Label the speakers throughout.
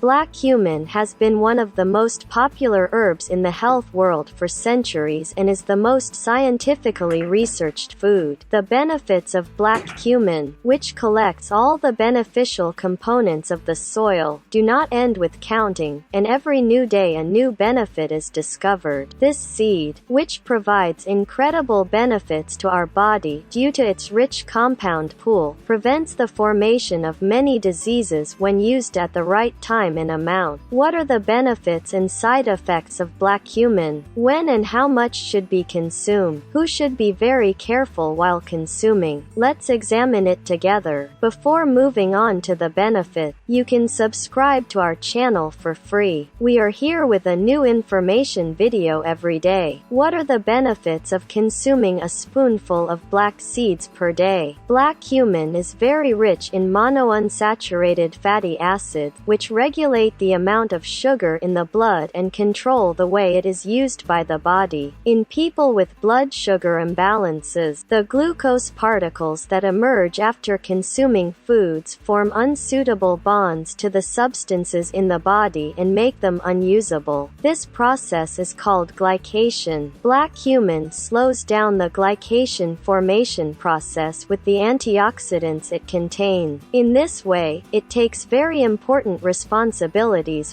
Speaker 1: Black cumin has been one of the most popular herbs in the health world for centuries and is the most scientifically researched food. The benefits of black cumin, which collects all the beneficial components of the soil, do not end with counting, and every new day a new benefit is discovered. This seed, which provides incredible benefits to our body due to its rich compound pool, prevents the formation of many diseases when used at the right time and amount. What are the benefits and side effects of black cumin? When and how much should be consumed? Who should be very careful while consuming? Let's examine it together. Before moving on to the benefit, you can subscribe to our channel for free. We are here with a new information video every day. What are the benefits of consuming a spoonful of black seeds per day? Black cumin is very rich in monounsaturated fatty acids, which regulate the amount of sugar in the blood and control the way it is used by the body. In people with blood sugar imbalances, the glucose particles that emerge after consuming foods form unsuitable bonds to the substances in the body and make them unusable. This process is called glycation. Black cumin slows down the glycation formation process with the antioxidants it contains. In this way, it takes very important responsibilities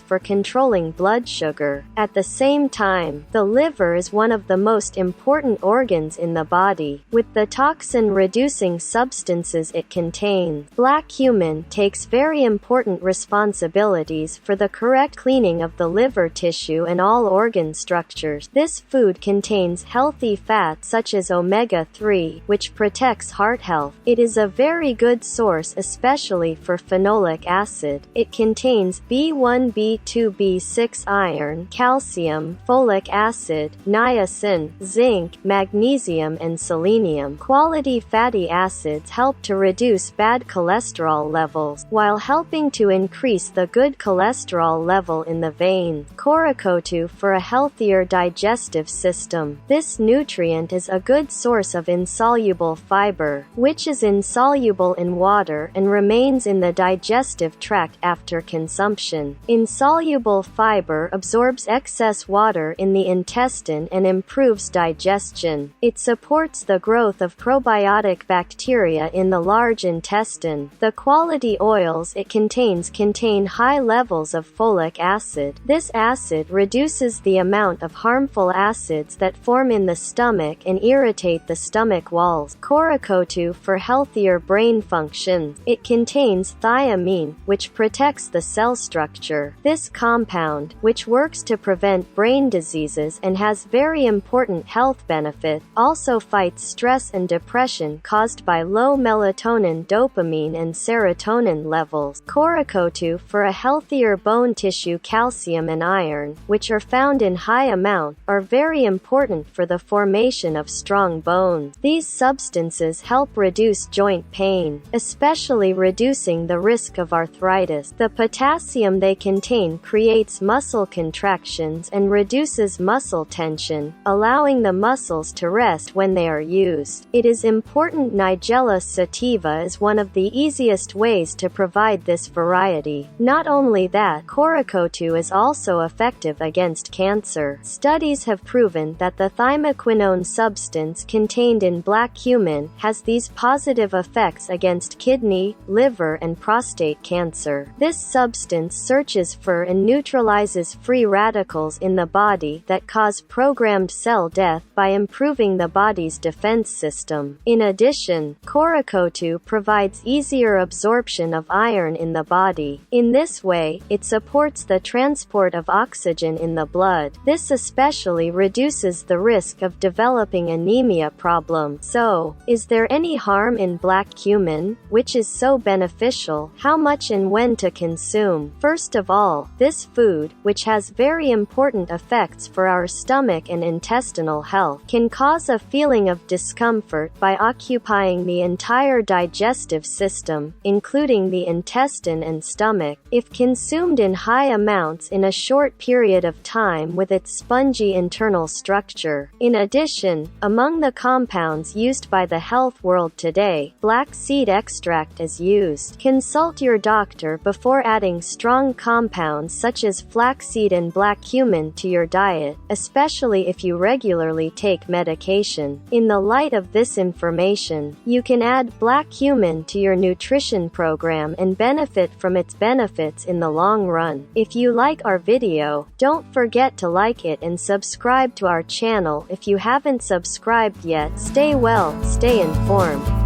Speaker 1: for controlling blood sugar. At the same time, the liver is one of the most important organs in the body, with the toxin-reducing substances it contains. Black cumin takes very important responsibilities for the correct cleaning of the liver tissue and all organ structures. This food contains healthy fat such as omega-3, which protects heart health. It is a very good source especially for phenolic acid. It contains B1, B2, B6, iron, calcium, folic acid, niacin, zinc, magnesium and selenium. Quality fatty acids help to reduce bad cholesterol levels, while helping to increase the good cholesterol level in the veins. Coricotu for a healthier digestive system. This nutrient is a good source of insoluble fiber, which is insoluble in water and remains in the digestive tract after consumption. Insoluble fiber absorbs excess water in the intestine and improves digestion. It supports the growth of probiotic bacteria in the large intestine. The quality oils it contains contain high levels of folic acid. This acid reduces the amount of harmful acids that form in the stomach and irritate the stomach walls. Coricotu for healthier brain functions. It contains thiamine, which protects the cell structure. This compound, which works to prevent brain diseases and has very important health benefits, also fights stress and depression caused by low melatonin, dopamine and serotonin levels. Coricotu for a healthier bone tissue. Calcium and iron, which are found in high amount, are very important for the formation of strong bones. These substances help reduce joint pain, especially reducing the risk of arthritis. The potassium they contain creates muscle contractions and reduces muscle tension, allowing the muscles to rest when they are used. It is important Nigella sativa is one of the easiest ways to provide this variety. Not only that, coricotu is also effective against cancer. Studies have proven that the thymoquinone substance contained in black cumin has these positive effects against kidney, liver and prostate cancer. This substance searches for and neutralizes free radicals in the body that cause programmed cell death by improving the body's defense system. In addition, coricotu provides easier absorption of iron in the body. In this way, it supports the transport of oxygen in the blood. This especially reduces the risk of developing anemia problem. So, is there any harm in black cumin, which is so beneficial? How much and when to consume? First of all, this food, which has very important effects for our stomach and intestinal health, can cause a feeling of discomfort by occupying the entire digestive system, including the intestine and stomach, if consumed in high amounts in a short period of time with its spongy internal structure. In addition, among the compounds used by the health world today, black seed extract is used. Consult your doctor before adding strong compounds such as flaxseed and black cumin to your diet, especially if you regularly take medication. In the light of this information, you can add black cumin to your nutrition program and benefit from its benefits in the long run. If you like our video, don't forget to like it and subscribe to our channel if you haven't subscribed yet. Stay well, stay informed.